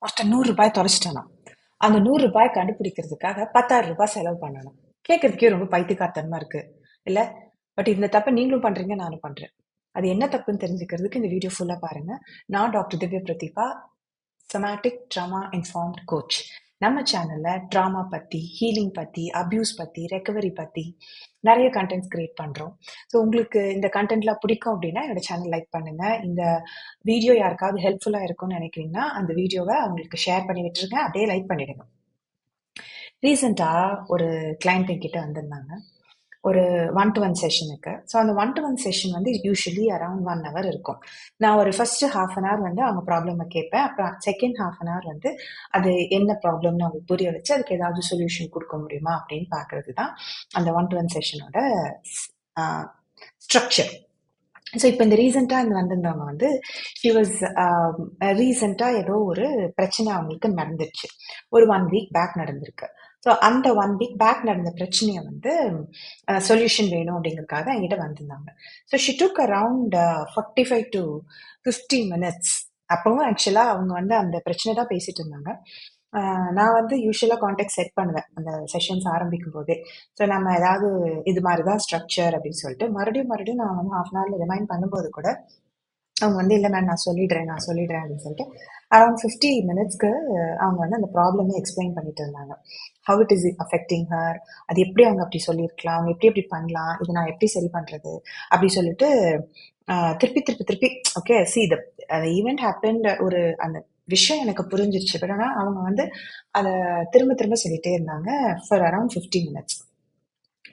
ஒருத்தன் 100 ரூபாய் தொலைச்சிட்டானா. அந்த 100 ரூபாய் கண்டுபிடிக்கிறதுக்காக 10,000 ரூபாய் செலவு பண்ணணும். கேட்கறதுக்கே ரொம்ப பைத்தியக்காரத்தனமா இருக்கு இல்ல? பட் இந்த தப்ப நீங்களும் பண்றீங்க, நானும் பண்றேன். அது என்ன தப்புன்னு தெரிஞ்சுக்கிறதுக்கு இந்த வீடியோ ஃபுல்லா பாருங்க. நான் doctor Divya Pratheeba, somatic trauma informed coach. நம்ம சேனல்ல ட்ராமா பத்தி, ஹீலிங் பத்தி, அபியூஸ் பத்தி, ரெக்கவரி பத்தி நிறைய கண்டென்ட்ஸ் கிரியேட் பண்றோம். ஸோ உங்களுக்கு இந்த கண்டென்ட்லாம் பிடிக்கும் அப்படின்னா என்னோட சேனல் லைக் பண்ணுங்க. இந்த வீடியோ யாருக்காவது ஹெல்ப்ஃபுல்லா இருக்கும்னு நினைக்கிறீங்கன்னா அந்த வீடியோவை அவங்களுக்கு ஷேர் பண்ணி விட்டுருங்க. அப்படியே லைக் பண்ணிடுங்க. ரீசெண்டா ஒரு கிளைண்ட் என்கிட்ட வந்திருந்தாங்க. ஒரு 1-to-1 செஷனுக்கு. ஸோ அந்த 1-to-1 செஷன் வந்து யூசுவலி அரவுண்ட் 1 ஹவர் இருக்கும். நான் ஒரு ஃபர்ஸ்ட் ஹாஃப் அன் ஹவர் வந்து அவங்க ப்ராப்ளமை கேட்பேன். அப்புறம் செகண்ட் ஹாஃப் அன் ஹவர் வந்து அது என்ன ப்ராப்ளம்னு அவங்களுக்கு புரிய வச்சு அதுக்கு ஏதாவது சொல்யூஷன் கொடுக்க முடியுமா அப்படின்னு பார்க்கறது தான் அந்த 1-to-1 செஷனோட ஸ்ட்ரக்சர். ஸோ இப்போ இந்த ரீசெண்டாக இந்த வந்திருந்தவங்க வந்து ஷி வாஸ் ரீசெண்டாக ஏதோ ஒரு பிரச்சனை அவங்களுக்கு நடந்துருச்சு. ஒரு 1 வீக் பேக் நடந்திருக்கு. ஸோ அந்த 1 வீக் பேக் நடந்த பிரச்சனையை வந்து சொல்யூஷன் வேணும் அப்படிங்கிறதுக்காக தான் என்கிட்ட வந்திருந்தாங்க. So she took around 45 to 50 minutes. அப்பவும் ஆக்சுவலாக அவங்க வந்து அந்த பிரச்சனை தான் பேசிட்டு இருந்தாங்க. நான் வந்து யூஸ்வலாக கான்டாக்ட் செட் பண்ணுவேன் அந்த செஷன்ஸ் ஆரம்பிக்கும் போதே. ஸோ நம்ம ஏதாவது இது மாதிரி தான் ஸ்ட்ரக்சர் அப்படின்னு சொல்லிட்டு மறுபடியும் நான் வந்து ஹாஃப் அன் ஹவரில் ரிமைண்ட் பண்ணும்போது கூட அவங்க வந்து இல்லை மேம் நான் சொல்லிடுறேன் அப்படின்னு சொல்லிட்டு அரௌண்ட் 50 மினிட்ஸ்க்கு அவங்க வந்து அந்த ப்ராப்ளமே எக்ஸ்பிளைன் பண்ணிட்டு இருந்தாங்க. How it is affecting her, அது எப்படி அவங்க அப்படி சொல்லியிருக்கலாம், அவங்க எப்படி பண்ணலாம், இது நான் எப்படி சரி பண்ணுறது அப்படி சொல்லிட்டு திருப்பி okay see the event happened, ஒரு அந்த விஷயம் எனக்கு புரிஞ்சிருச்சு. பட் ஆனால் அவங்க வந்து அதை திரும்ப சொல்லிட்டே இருந்தாங்க ஃபார் அரௌண்ட் 50 மினிட்ஸ்.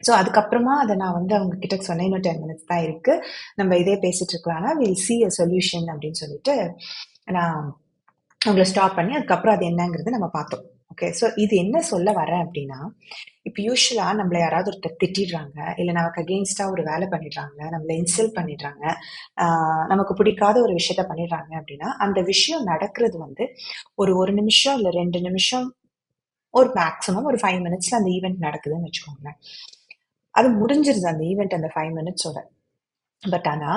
ஸோ அதுக்கப்புறமா அதை நான் வந்து அவங்க கிட்ட சொன்னேன், இன்னும் 10 மினிட்ஸ் தான் இருக்கு, நம்ம இதே பேசிட்டு இருக்கலாம்னா வில் சி அ சொல்யூஷன் அப்படின்னு சொல்லிட்டு நான் அவங்கள ஸ்டாப் பண்ணி அதுக்கப்புறம் அது என்னங்கிறது நம்ம பார்த்தோம். ஓகே, ஸோ இது என்ன சொல்ல வரேன் அப்படின்னா, இப்போ யூஸ்வலா நம்மள யாராவது ஒருத்தர் திட்டிடுறாங்க, இல்லை நமக்கு அகெயின்ஸ்டா ஒரு வேலை பண்ணிடுறாங்க, நம்மளை இன்சல்ட் பண்ணிடுறாங்க, நமக்கு பிடிக்காத ஒரு விஷயத்த பண்ணிடுறாங்க அப்படின்னா அந்த விஷயம் நடக்கிறது வந்து ஒரு நிமிஷம் இல்லை 2 நிமிஷம், ஒரு மேக்ஸிமம் ஒரு 5 மினிட்ஸ்ல அந்த ஈவெண்ட் நடக்குதுன்னு வச்சுக்கோங்களேன். அது முடிஞ்சிருது அந்த ஈவெண்ட் அந்த 5 மினிட்ஸோட. பட் ஆனா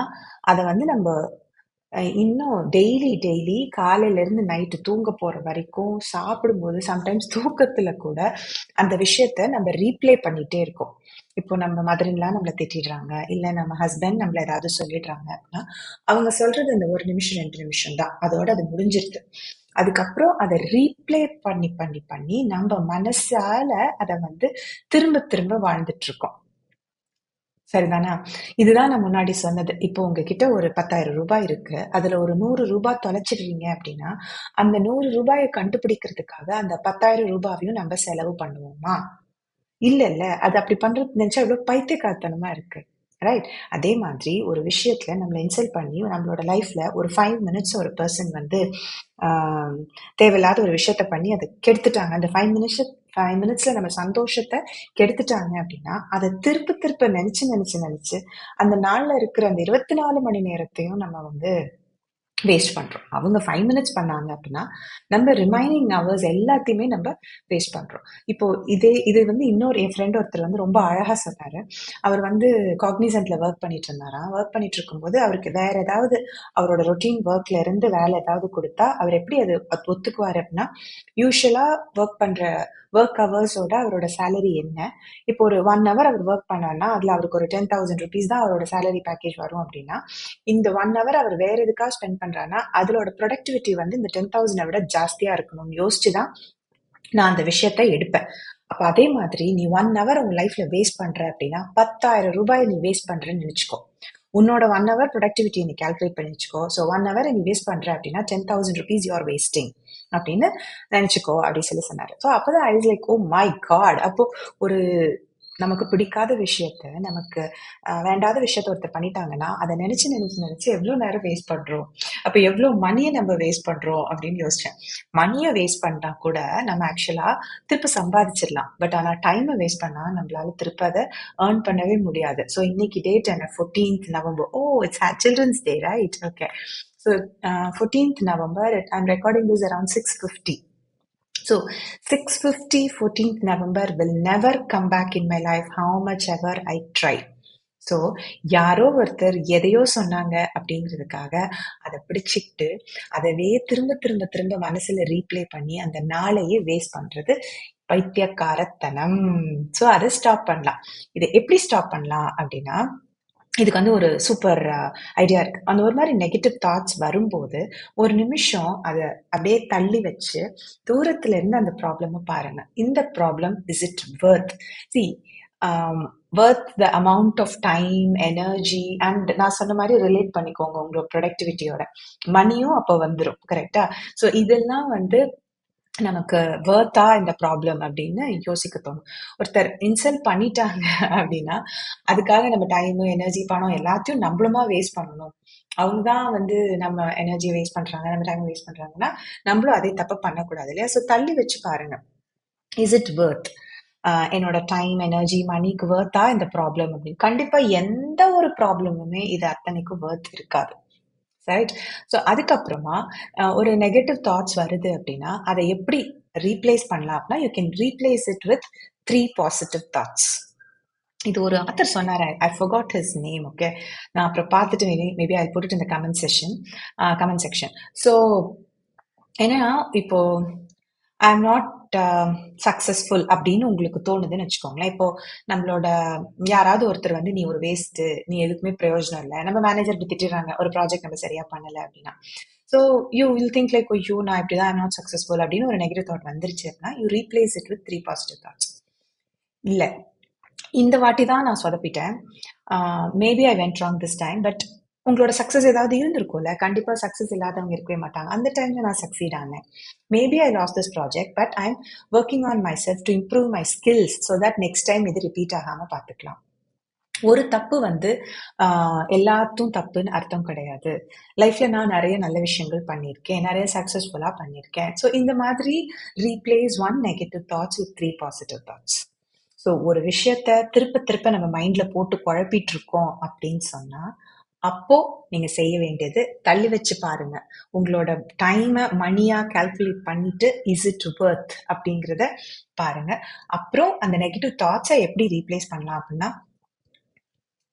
அதை வந்து நம்ம இன்னும் டெய்லி காலையில இருந்து நைட்டு தூங்க போற வரைக்கும் சாப்பிடும்போது சம்டைம்ஸ் தூக்கத்துல கூட அந்த விஷயத்த நம்ம ரீப்ளே பண்ணிட்டே இருக்கோம். இப்போ நம்ம மதர்லாம் நம்மளை திட்டிடுறாங்க, இல்ல நம்ம ஹஸ்பண்ட் நம்மள ஏதாவது சொல்லிடுறாங்க அப்படின்னா அவங்க சொல்றது அந்த 1 நிமிஷம் 2 நிமிஷம் தான், அதோட அது முடிஞ்சிருது. அதுக்கப்புறம் அதை ரீப்ளே பண்ணி நம்ம மனசால அதை வந்து திரும்ப வாழ்ந்துட்டு இருக்கோம். சரிதானா? இதுதான் நான் முன்னாடி சொன்னது. இப்போ உங்ககிட்ட ஒரு 10,000 ரூபாய் இருக்கு. அதுல ஒரு 100 ரூபாய் தொலைச்சிடுறீங்க அப்படின்னா, அந்த 100 ரூபாய கண்டுபிடிக்கிறதுக்காக அந்த 10,000 ரூபாவையும் நம்ம செலவு பண்ணுவோமா? இல்லல்ல. அது அப்படி பண்றது நினைச்சா எவ்வளவு பைத்தியக்காரத்தனமா இருக்கு. ரைட்? அதே மாதிரி ஒரு விஷயத்துல நம்மள இன்சல்ட் பண்ணி நம்மளோட லைஃப்ல ஒரு 5 மினிட்ஸ் ஒரு பெர்சன் வந்து ஆ தேவையில்லாத ஒரு விஷயத்த பண்ணி அத கெடுத்துட்டாங்க. அந்த 5 மினிட்ஸ்ல நம்ம சந்தோஷத்த கெடுத்துட்டாங்க அப்படின்னா, அத திருப்ப நெனச்சு அந்த நாள்ல இருக்கிற அந்த 24 மணி நேரத்தையும் நம்ம வந்து வேஸ்ட் பண்றோம். அவங்க 5 மினிட்ஸ் பண்ணாங்க அப்படின்னா, நம்ம ரிமைனிங் ஹவர்ஸ் எல்லாத்தையுமே நம்ம வேஸ்ட் பண்றோம். இப்போ இது வந்து இன்னொரு என் ஃப்ரெண்ட் ஒருத்தர் வந்து ரொம்ப அழகா சொன்னாரு. அவர் வந்து காக்னிசன்ட்ல ஒர்க் பண்ணிட்டு இருந்தாராம். ஒர்க் பண்ணிட்டு இருக்கும்போது அவருக்கு வேற ஏதாவது அவரோட ரொட்டீன் ஒர்க்ல இருந்து வேலை ஏதாவது கொடுத்தா அவர் எப்படி அது ஒத்துக்குவாரு அப்படின்னா, யூஸ்வலா ஒர்க் ஹவர்ஸோட அவரோட சேலரி என்ன, இப்போ ஒரு 1 ஹவர் அவர் ஒர்க் பண்ணார்னா அதுல அவருக்கு ஒரு 10,000 ருபீஸ் தான் அவரோட சேலரி பேக்கேஜ் வரும் அப்படின்னா, இந்த 1 ஹவர் அவர் வேற எதுக்காக ஸ்பெண்ட் பண்றாருன்னா அதோட ப்ரொடக்டிவிட்டி வந்து இந்த 10,000 விட ஜாஸ்தியா இருக்கணும்னு யோசிச்சு தான் நான் அந்த விஷயத்த எடுப்பேன். அப்ப அதே மாதிரி நீ 1 ஹவர் உங்க லைஃப்ல வேஸ்ட் பண்ற அப்படின்னா 10,000 ரூபாய் நீ வேஸ்ட் பண்றேன்னு நினைச்சுக்கோ. உன்னோட 1 ஹவர் ப்ரொடக்டிவிட்டி நீ கால்குலேட் பண்ணி வச்சுக்கோ. ஸோ 1 ஹவர் நீ வேஸ்ட் பண்ற அப்படின்னா 10,000 ருபீஸ் யூ ஆர் வேஸ்டிங் அப்படின்னு நினைச்சுக்கோ அப்படின்னு சொன்னாரு. ஸோ அப்பதான் I was like, oh my God. அப்போ ஒரு நமக்கு பிடிக்காத விஷயத்த, நமக்கு வேண்டாத விஷயத்த ஒருத்தர் பண்ணிட்டாங்கன்னா அதை நினைச்சு எவ்வளவு நேரம் வேஸ்ட் பண்றோம், அப்ப எவ்வளவு மணியை நம்ம வேஸ்ட் பண்றோம் அப்படின்னு யோசிச்சேன். மணியை வேஸ்ட் பண்ணா கூட நம்ம ஆக்சுவலா திருப்ப சம்பாதிச்சிடலாம். பட் ஆனா டைமை வேஸ்ட் பண்ணா நம்மளால திருப்ப அதை ஏர்ன் பண்ணவே முடியாது. ஸோ இன்னைக்கு டேட் என்ன, 14th November. Oh, it's children's day, right? Okay. So 14th November, I'm recording this around 6:50. So 6:50, 14th November will never come back in my life, how much ever I try. So யாரோ ஒருத்தர் எதையோ சொன்னாங்க அப்படிங்கிறதுக்காக அதை பிடிச்சிக்கிட்டு அதவே திரும்ப திரும்ப திரும்ப மனசுல ரீப்ளே பண்ணி அந்த நாளையே வேஸ்ட் பண்றது பைத்தியக்காரத்தனம். ஸோ அதை ஸ்டாப் பண்ணலாம். இதை எப்படி ஸ்டாப் பண்ணலாம் அப்படின்னா, இதுக்கு வந்து ஒரு சூப்பர் ஐடியா இருக்கு. அந்த ஒரு மாதிரி நெகட்டிவ் தாட்ஸ் வரும்போது ஒரு நிமிஷம் அதை அப்படியே தள்ளி வச்சு தூரத்துல இருந்து அந்த ப்ராப்ளமை பாருங்க. இந்த problem is it worth see worth the amount of time, energy and நான் சொன்ன மாதிரி ரிலேட் பண்ணிக்கோங்க உங்களோட ப்ரொடக்டிவிட்டியோட. மணியும் அப்போ வந்துடும். கரெக்டா? ஸோ இதெல்லாம் வந்து நமக்கு வர்த்தா இந்த ப்ராப்ளம் அப்படின்னு யோசிக்க தோணும். ஒருத்தர் இன்சல்ட் பண்ணிட்டாங்க அப்படின்னா அதுக்காக நம்ம டைம், எனர்ஜி, பணம் எல்லாத்தையும் நம்மளுமா வேஸ்ட் பண்ணணும். அவங்க தான் வந்து நம்ம எனர்ஜி வேஸ்ட் பண்றாங்க, நம்ம டைம் வேஸ்ட் பண்றாங்கன்னா நம்மளும் அதே தப்ப பண்ணக்கூடாது இல்லையா? ஸோ தள்ளி வச்சு பாருங்க. இஸ் இட் வர்த்? என்னோட டைம், எனர்ஜி, மணிக்கு வர்த்தா இந்த ப்ராப்ளம் அப்படின்னு. கண்டிப்பா எந்த ஒரு ப்ராப்ளமுமே இது அத்தனைக்கும் வர்த் இருக்காது. ரைட்? ஸோ அதுக்கப்புறமா ஒரு நெகட்டிவ் தாட்ஸ் வருது அப்படின்னா அதை எப்படி ரீப்ளேஸ் பண்ணலாம் அப்படின்னா, you can replace it with 3 positive thoughts. இது ஒரு ஆத்தர் சொன்னார். ஐ forgot his name. ஓகே, நான் அப்புறம் பார்த்துட்டு மேபி ஐ புட் இட் இந்த கமெண்ட் செக்ஷன். ஸோ என்னன்னா, இப்போ ஐ எம் நாட் சக்சஸ்ஃபுல் அப்படின்னு உங்களுக்கு தோணுதுன்னு வச்சுக்கோங்களேன். இப்போ நம்மளோட யாராவது ஒருத்தர் வந்து நீ ஒரு வேஸ்ட், நீ எதுக்குமே பிரயோஜனம் இல்லை, நம்ம மேனேஜர் இப்படி திட்டுறாங்க ஒரு ப்ராஜெக்ட் நம்ம சரியா பண்ணல அப்படின்னா, so you will think like ஐயோ நான் இப்படிதான் ஐம் நாட் சக்சஸ்ஃபுல் அப்படின்னு ஒரு நெகட்டிவ் தாட் வந்துருச்சு அப்படின்னா, you replace it with 3 positive thoughts. இல்லை, இந்த வாட்டி தான் நான் சொதப்பிட்டேன், maybe I went wrong this time, but உங்களோட சக்ஸஸ் ஏதாவது இருந்திருக்கும்ல. கண்டிப்பா சக்ஸஸ் இல்லாதவங்க இருக்கவே மாட்டாங்க. அந்த டைம்ல நான் சக்சீட் ஆனேன். Maybe I last this project, but I am working on my self to improve my skills so that next time இது ரிப்பீட் ஆகாம பார்த்துக்கலாம். ஒரு தப்பு வந்து எல்லாத்தும் தப்புன்னு அர்த்தம் கிடையாது. லைஃப்ல நான் நிறைய நல்ல விஷயங்கள் பண்ணியிருக்கேன், நிறைய சக்சஸ்ஃபுல்லா பண்ணியிருக்கேன். ஸோ இந்த மாதிரி replace 1 negative thoughts with 3 positive thoughts. So ஒரு விஷயத்த திருப்ப திருப்ப நம்ம மைண்ட்ல போட்டு குழப்பிட்டு இருக்கோம் அப்படின்னு சொன்னா, அப்போ நீங்க செய்ய வேண்டியது தள்ளி வச்சு பாருங்க. உங்களோட டைமை மணியா கால்குலேட் பண்ணிட்டு இஸ் இட் வர்த் அப்படிங்கிறத பாருங்க. அப்புறம் அந்த நெகட்டிவ் தாட்ஸை எப்படி ரீப்ளேஸ் பண்ணலாம் அப்படின்னா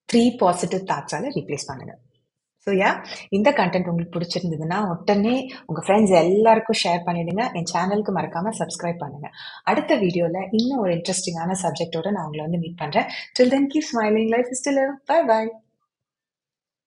3 பாசிட்டிவ் தாட்ஸால ரீப்ளேஸ் பண்ணுங்க. ஸோ இந்த கண்டென்ட் உங்களுக்கு பிடிச்சிருந்ததுன்னா உடனே உங்க ஃப்ரெண்ட்ஸ் எல்லாருக்கும் ஷேர் பண்ணிடுங்க. என் சேனலுக்கு மறக்காம சப்ஸ்கிரைப் பண்ணுங்க. அடுத்த வீடியோல இன்னும் ஒரு இன்ட்ரெஸ்டிங்கான சப்ஜெக்டோட நான் உங்களை வந்து மீட் பண்றேன். Till then, keep smiling. Life is still a bye bye.